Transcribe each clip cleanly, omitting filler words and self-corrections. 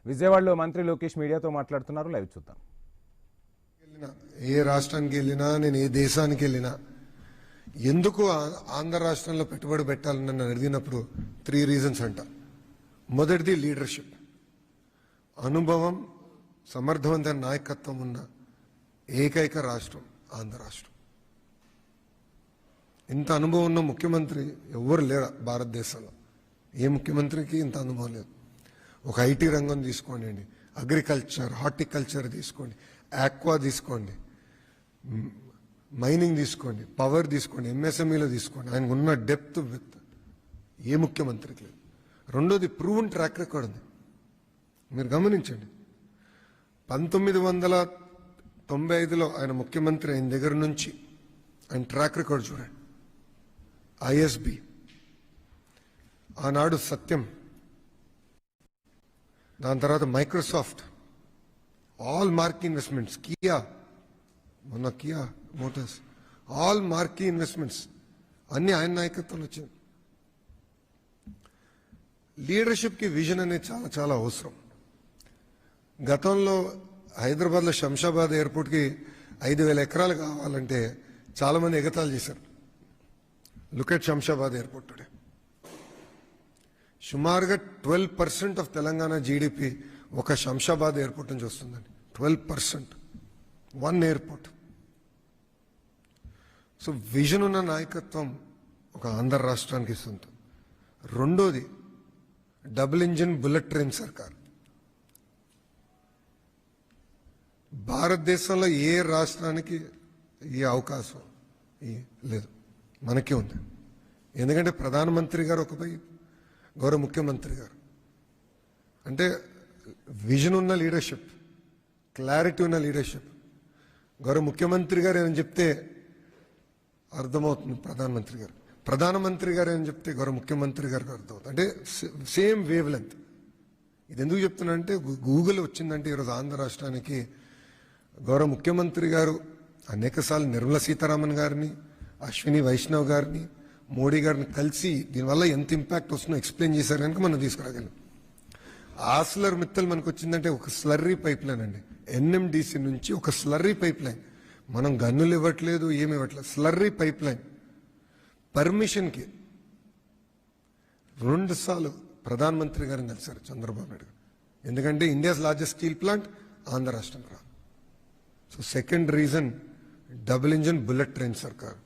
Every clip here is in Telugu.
విజయవాడలో మంత్రి లోకేష్ మీడియాతో మాట్లాడుతున్నారు. లైవ్ చూద్దాం. ఏ రాష్ట్రానికి వెళ్ళినా, నేను ఏ దేశానికి వెళ్ళినా ఎందుకు ఆంధ్ర రాష్ట్రంలో పెట్టుబడి పెట్టాలని నన్ను అడిగినప్పుడు 3 రీజన్స్ అంట. మొదటిది లీడర్షిప్, అనుభవం, సమర్థవంతమైన నాయకత్వం ఉన్న ఏకైక రాష్ట్రం ఆంధ్ర రాష్ట్రం. ఇంత అనుభవం ఉన్న ముఖ్యమంత్రి ఎవరు లేరు భారతదేశంలో. ఏ ముఖ్యమంత్రికి ఇంత అనుభవం లేదు. ఒక ఐటీ రంగం తీసుకోండి, అగ్రికల్చర్, హార్టికల్చర్ తీసుకోండి, ఆక్వా తీసుకోండి, మైనింగ్ తీసుకోండి, పవర్ తీసుకోండి, ఎంఎస్ఎంఈలో తీసుకోండి. ఆయనకు ఉన్న డెప్త్ విత్ ఏ ముఖ్యమంత్రికి లేదు. రెండోది ప్రూవన్ ట్రాక్ రికార్డ్ ఉంది. మీరు గమనించండి, 1995లో ఆయన ముఖ్యమంత్రి అయిన దగ్గర నుంచి ఆయన ట్రాక్ రికార్డ్ చూడండి. ఐఎస్బి, ఆనాడు సత్యం, దాని తర్వాత Microsoft, all marquee investments, Kia, మొన్న Kia Motors, all marquee investments అన్ని ఆయన నాయకత్వంలో వచ్చింది. లీడర్షిప్కి విజన్ అనేది చాలా చాలా అవసరం. గతంలో హైదరాబాద్లో శంషాబాద్ ఎయిర్పోర్ట్కి 5,000 ఎకరాలు కావాలంటే చాలా మంది ఎగతాళి చేశారు. Look at Shamshabad airport today. సుమారుగా 12% ఆఫ్ తెలంగాణ జీడిపి ఒక శంషాబాద్ ఎయిర్పోర్ట్ నుంచి వస్తుందండి. 12%, 1 ఎయిర్పోర్ట్. సో విజన్ ఉన్న నాయకత్వం ఒక ఆంధ్ర రాష్ట్రానికి ఇస్తుంది. రెండోది డబుల్ ఇంజిన్ బుల్లెట్ ట్రైన్ సర్కార్. భారతదేశంలో ఏ రాష్ట్రానికి ఈ అవకాశం లేదు, మనకే ఉంది. ఎందుకంటే ప్రధానమంత్రి గారు ఒకపై, గౌరవ ముఖ్యమంత్రి గారు అంటే విజన్ ఉన్న లీడర్షిప్, క్లారిటీ ఉన్న లీడర్షిప్. గౌరవ ముఖ్యమంత్రి గారు ఏమని చెప్తే అర్థమవుతుంది ప్రధానమంత్రి గారు, ప్రధానమంత్రి గారు ఏమని చెప్తే గౌరవ ముఖ్యమంత్రి గారికి అర్థమవుతుంది. అంటే సేమ్ వేవ్ లెంత్. ఇది ఎందుకు చెప్తున్నానంటే గూగుల్ వచ్చిందంటే ఈరోజు ఆంధ్ర రాష్ట్రానికి గౌరవ ముఖ్యమంత్రి గారు అనేకసార్లు నిర్మలా సీతారామన్ గారిని, అశ్విని వైష్ణవ్ గారిని, మోడీ గారిని కలిసి దీనివల్ల ఎంత ఇంపాక్ట్ వస్తుందో ఎక్స్ప్లెయిన్ చేశారు కనుక మనం తీసుకురాగలం. ఆస్లర్ మిత్తల్ మనకు వచ్చిందంటే ఒక స్లర్రీ పైప్ లైన్ అండి. ఎన్ఎండిసి నుంచి ఒక స్లర్రీ పైప్ లైన్. మనం గన్నులు ఇవ్వట్లేదు, ఏమి ఇవ్వట్లేదు, స్లర్రీ పైప్ లైన్ పర్మిషన్కి 2 సార్లు ప్రధానమంత్రి గారిని కలిశారు చంద్రబాబు నాయుడు గారు. ఎందుకంటే India's largest steel plant Andhra రాష్ట్రం రా. So second reason double engine bullet train సర్కార్.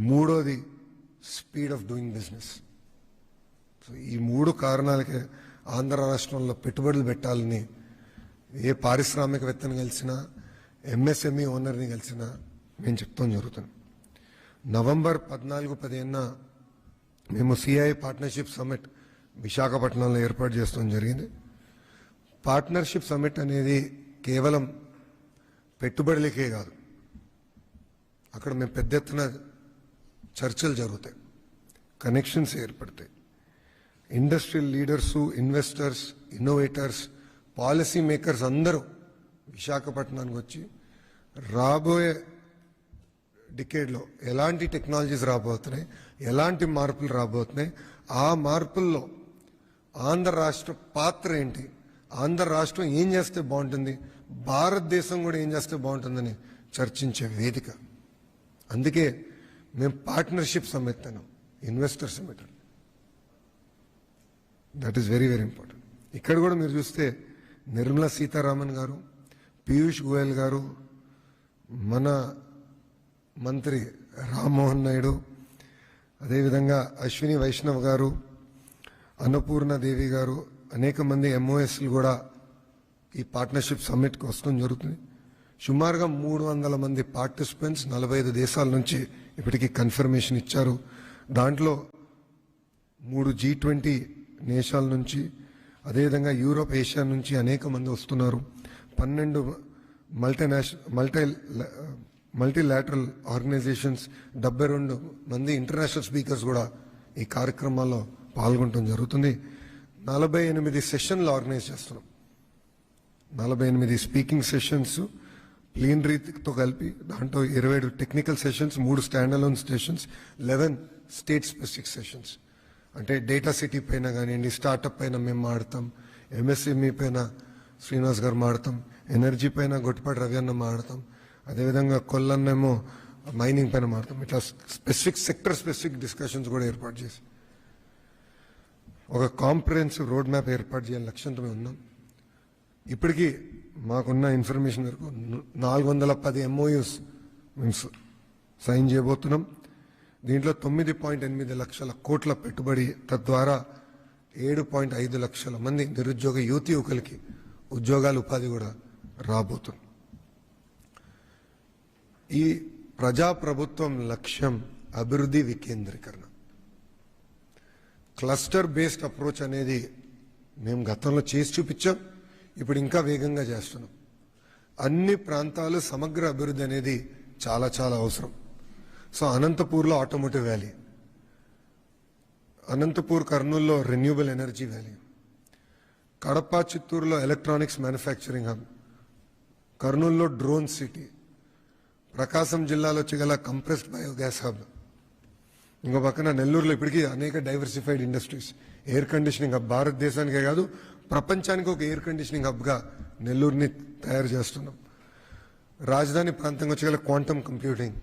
మూడోది speed of doing business. So ఈ 3 కారణాలకే ఆంధ్ర రాష్ట్రంలో పెట్టుబడులు పెట్టాలని ఏ పారిశ్రామికవేత్తని కలిసినా, ఎంఎస్ఎంఈ ఓనర్ని కలిసినా మేము చెప్తాం జరుగుతుంది. నవంబర్ 14-15 మేము సిఐ పార్ట్నర్షిప్ సమ్మిట్ విశాఖపట్నంలో ఏర్పాటు చేస్తాం జరిగింది. పార్ట్నర్షిప్ సమ్మిట్ అనేది కేవలం పెట్టుబడులకే కాదు, అక్కడ మేము పెద్ద ఎత్తున చర్చలు జరుగుతాయి, కనెక్షన్స్ ఏర్పడతాయి. Industrial leaders, investors, innovators, policy makers అందరూ విశాఖపట్నానికి వచ్చి రాబోయే డికేడ్లో ఎలాంటి టెక్నాలజీస్ రాబోతున్నాయి, ఎలాంటి మార్పులు రాబోతున్నాయి, ఆ మార్పుల్లో ఆంధ్ర రాష్ట్ర పాత్ర ఏంటి, ఆంధ్ర రాష్ట్రం ఏం చేస్తే బాగుంటుంది, భారతదేశం కూడా ఏం చేస్తే బాగుంటుందని చర్చించే వేదిక. అందుకే మేము పార్ట్నర్షిప్ సమ్మిట్ అన్నాం, investor summit. That is very very important. ఇక్కడ కూడా మీరు చూస్తే నిర్మలా సీతారామన్ గారు, పీయూష్ గోయల్ గారు, మన మంత్రి రామ్మోహన్ నాయుడు, అదేవిధంగా అశ్విని వైష్ణవ్ గారు, అన్నపూర్ణదేవి గారు, అనేక మంది ఎంఓఎస్లు కూడా ఈ పార్ట్నర్షిప్ సమ్మిట్కి వస్తడం జరుగుతుంది. సుమారుగా 300 మంది పార్టిసిపెంట్స్ 45 దేశాల నుంచి ఇప్పటికీ కన్ఫర్మేషన్ ఇచ్చారు. దాంట్లో 3 G20 దేశాల నుంచి, అదేవిధంగా యూరోప్, ఏషియా నుంచి అనేక మంది వస్తున్నారు. 12 మల్టీలాటరల్ ఆర్గనైజేషన్స్, 72 మంది ఇంటర్నేషనల్ స్పీకర్స్ కూడా ఈ కార్యక్రమాల్లో పాల్గొనడం జరుగుతుంది. 48 సెషన్లు ఆర్గనైజ్ చేస్తున్నాం. 48 స్పీకింగ్ సెషన్స్ ప్లీనరీతో కలిపి, దాంట్లో 27 technical sessions, 3 stand alone sessions, 11 state specific sessions. అంటే డేటా సిటీ పైన కానివ్వండి, స్టార్టప్ పైన మేము మాడతాం, ఎంఎస్ఎంఈ పైన శ్రీనివాస్ గారు మాడతాం, ఎనర్జీ పైన గొట్టిపాటి రవి అన్న మాడతాం, అదేవిధంగా కొల్లన్నేమో మైనింగ్ పైన మాడతాం. ఇట్లా స్పెసిఫిక్ డిస్కషన్స్ కూడా ఏర్పాటు చేసి ఒక కాంప్రహెన్సివ్ రోడ్ మ్యాప్ ఏర్పాటు చేయాలని లక్ష్యంతో మేము ఉన్నాం. ఇప్పటికీ మాకున్న ఇన్ఫర్మేషన్ వరకు 410 MOUs మేము సైన్ చేయబోతున్నాం. దీంట్లో 9.8 లక్షల కోట్ల పెట్టుబడి, తద్వారా 7.5 లక్షల మంది నిరుద్యోగ యువకులకి ఉద్యోగాలు, ఉపాధి కూడా రాబోతుంది. ఈ ప్రజాప్రభుత్వం లక్ష్యం అభివృద్ధి వికేంద్రీకరణ. క్లస్టర్ బేస్డ్ అప్రోచ్ అనేది మేము గతంలో చేసి చూపించాం, ఇప్పుడు ఇంకా వేగంగా చేస్తున్నాం. అన్ని ప్రాంతాలు సమగ్ర అభివృద్ధి అనేది చాలా చాలా అవసరం. సో అనంతపూర్లో ఆటోమోటివ్ వ్యాలీ, అనంతపూర్ కర్నూలులో రెన్యూబుల్ ఎనర్జీ వ్యాలీ, కడప చిత్తూరులో ఎలక్ట్రానిక్స్ మ్యానుఫ్యాక్చరింగ్ హబ్, కర్నూలులో డ్రోన్ సిటీ, ప్రకాశం జిల్లాలో గల కంప్రెస్డ్ బయోగ్యాస్ హబ్, ఇంకో పక్కన నెల్లూరులో ఇప్పటికీ అనేక diversified industries, air conditioning hub. భారతదేశానికే కాదు ప్రపంచానికి ఒక ఎయిర్ కండిషనింగ్ హబ్గా నెల్లూరుని తయారు చేస్తున్నాం. రాజధాని ప్రాంతంగా గల క్వాంటమ్ కంప్యూటింగ్,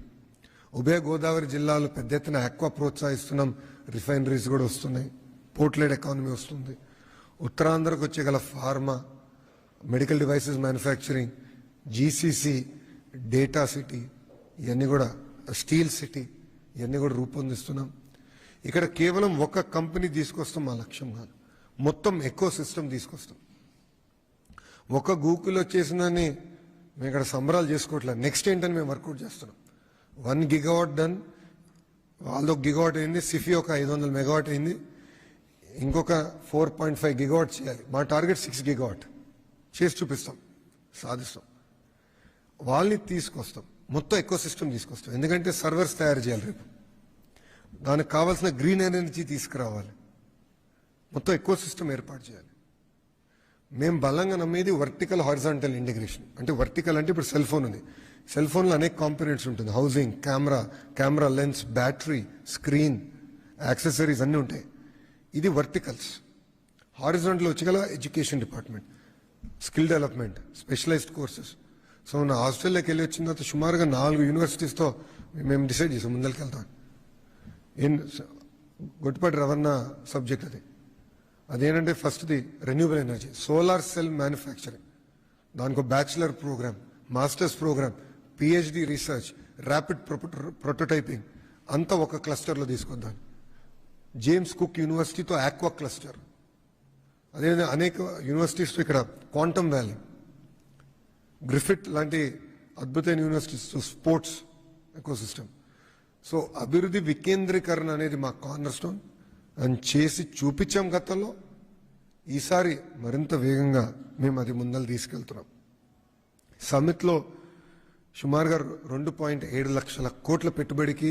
ఉభయ గోదావరి జిల్లాలో పెద్ద ఎత్తున ఆక్వా ప్రోత్సహిస్తున్నాం, రిఫైనరీస్ కూడా వస్తున్నాయి, పోర్ట్లెడ్ ఎకానమీ వస్తుంది. ఉత్తరాంధ్రకు గల pharma, medical devices manufacturing, GCC, data city, ఇవన్నీ కూడా స్టీల్ సిటీ, ఇవన్నీ కూడా రూపొందిస్తున్నాం. ఇక్కడ కేవలం ఒక కంపెనీ తీసుకొస్తాం మా లక్ష్యం కాదు, మొత్తం ఎకో సిస్టమ్ తీసుకొస్తాం. ఒక గూగుల్ వచ్చేసిందని మేము ఇక్కడ సంబరాలు చేసుకోవట్లేదు. నెక్స్ట్ ఏంటని మేము వర్కౌట్ చేస్తున్నాం. 1 GW డన్, వాళ్ళతో గిగావాట్ అయింది, సిఫీ ఒక 500 మెగావాట్ అయింది, ఇంకొక 4.5 GW చేయాలి. మా టార్గెట్ 6 GW చేసి చూపిస్తాం, సాధిస్తాం. వాళ్ళని తీసుకొస్తాం, మొత్తం ఎకో సిస్టమ్ తీసుకొస్తాం. ఎందుకంటే సర్వర్స్ తయారు చేయాలి, రేపు దానికి కావాల్సిన గ్రీన్ ఎనర్జీ తీసుకురావాలి, మొత్తం ఎకో సిస్టమ్ ఏర్పాటు చేయాలి. మేము బలంగా నమ్మేది వర్టికల్ హారిజాంటల్ ఇంటిగ్రేషన్. అంటే వర్టికల్ అంటే ఇప్పుడు సెల్ ఫోన్ ఉంది, సెల్ ఫోన్లో అనేక కాంపోనెంట్స్ ఉంటుంది, housing, camera lens, battery, screen, accessories అన్నీ ఉంటాయి. ఇది వర్టికల్స్. హారిజాంటల్ వచ్చగల education department, skill development, specialised courses. So నా ఆస్ట్రేలియాకి వెళ్ళి వచ్చిన తర్వాత సుమారుగా 4 యూనివర్సిటీస్తో మేము డిసైడ్ చేసాం ముందరికి వెళ్తాం. గొట్టిపాటి రవణ సబ్జెక్ట్ అది. అదేంటంటే ఫస్ట్ది renewable energy, solar cell manufacturing, దానికి bachelor programme, masters programme, PhD research, rapid prototyping అంతా ఒక క్లస్టర్లో తీసుకొద్దాం. జేమ్స్ కుక్ యూనివర్సిటీతో ఆక్వా క్లస్టర్, అదేవిధంగా అనేక యూనివర్సిటీస్తో ఇక్కడ క్వాంటమ్ వ్యాలీ, గ్రిఫిట్ లాంటి అద్భుతమైన యూనివర్సిటీస్, స్పోర్ట్స్ ఎకోసిస్టమ్. సో అభివృద్ధి వికేంద్రీకరణ అనేది మా కార్నర్ స్టోన్ అని చేసి చూపించాం గతంలో. ఈసారి మరింత వేగంగా మేము అది ముందలు తీసుకెళ్తున్నాం. సమ్మిట్లో సుమారుగా 2.7 లక్షల కోట్ల పెట్టుబడికి,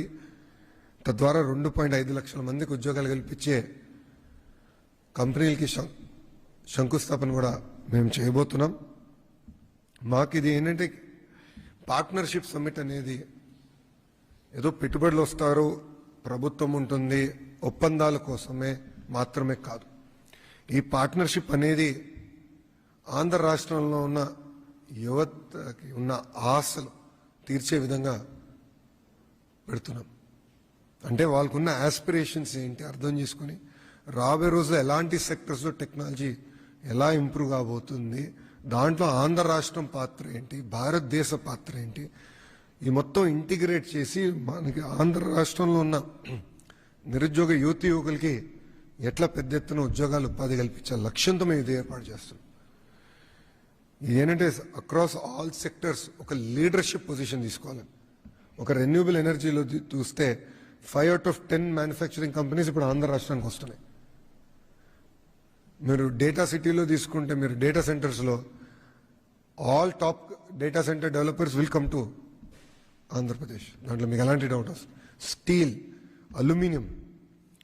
తద్వారా 2.5 లక్షల మందికి ఉద్యోగాలు కల్పించే కంపెనీలకి శంకుస్థాపన కూడా మేము చేయబోతున్నాం. మాకు ఇది ఏంటంటే పార్ట్నర్షిప్ సమ్మిట్ అనేది ఏదో పెట్టుబడులు వస్తారు, ప్రభుత్వం ఉంటుంది, ఒప్పందాల కోసమే మాత్రమే కాదు. ఈ పార్ట్నర్షిప్ అనేది ఆంధ్ర రాష్ట్రంలో ఉన్న యువతకి ఉన్న ఆశలు తీర్చే విధంగా పెడుతున్నాం. అంటే వాళ్ళకున్న ఆస్పిరేషన్స్ ఏంటి అర్థం చేసుకుని రాబోయే రోజుల్లో ఎలాంటి సెక్టర్స్లో టెక్నాలజీ ఎలా ఇంప్రూవ్ కాబోతుంది, దాంట్లో ఆంధ్ర రాష్ట్రం పాత్ర ఏంటి, భారతదేశ పాత్ర ఏంటి, ఈ మొత్తం ఇంటిగ్రేట్ చేసి మనకి ఆంధ్ర రాష్ట్రంలో ఉన్న నిరుద్యోగ యువకులకి ఎట్లా పెద్ద ఎత్తున ఉద్యోగాలు, ఉపాధి కల్పించాలి లక్ష్యంతో మేము ఇది ఏర్పాటు చేస్తున్నాం. ఏంటంటే అక్రాస్ ఆల్ సెక్టర్స్ ఒక లీడర్షిప్ పొజిషన్ తీసుకోవాలి. ఒక రెన్యూబుల్ ఎనర్జీలో చూస్తే 5 out of 10 మ్యానుఫ్యాక్చరింగ్ కంపెనీస్ ఇప్పుడు ఆంధ్ర రాష్ట్రానికి వస్తున్నాయి. మీరు డేటా సిటీలో తీసుకుంటే, మీరు డేటా సెంటర్స్లో all top data centre developers will come to Andhra Pradesh. దాంట్లో మీకు ఎలాంటి డౌట్ వస్తుంది. స్టీల్, అల్యూమినియం,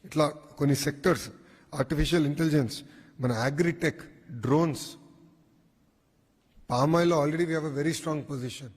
ఇట్లా కొన్ని సెక్టర్స్, ఆర్టిఫిషియల్ ఇంటెలిజెన్స్, మన అగ్రిటెక్, డ్రోన్స్, పామ్ ఆయిల్లో already we have a very strong position.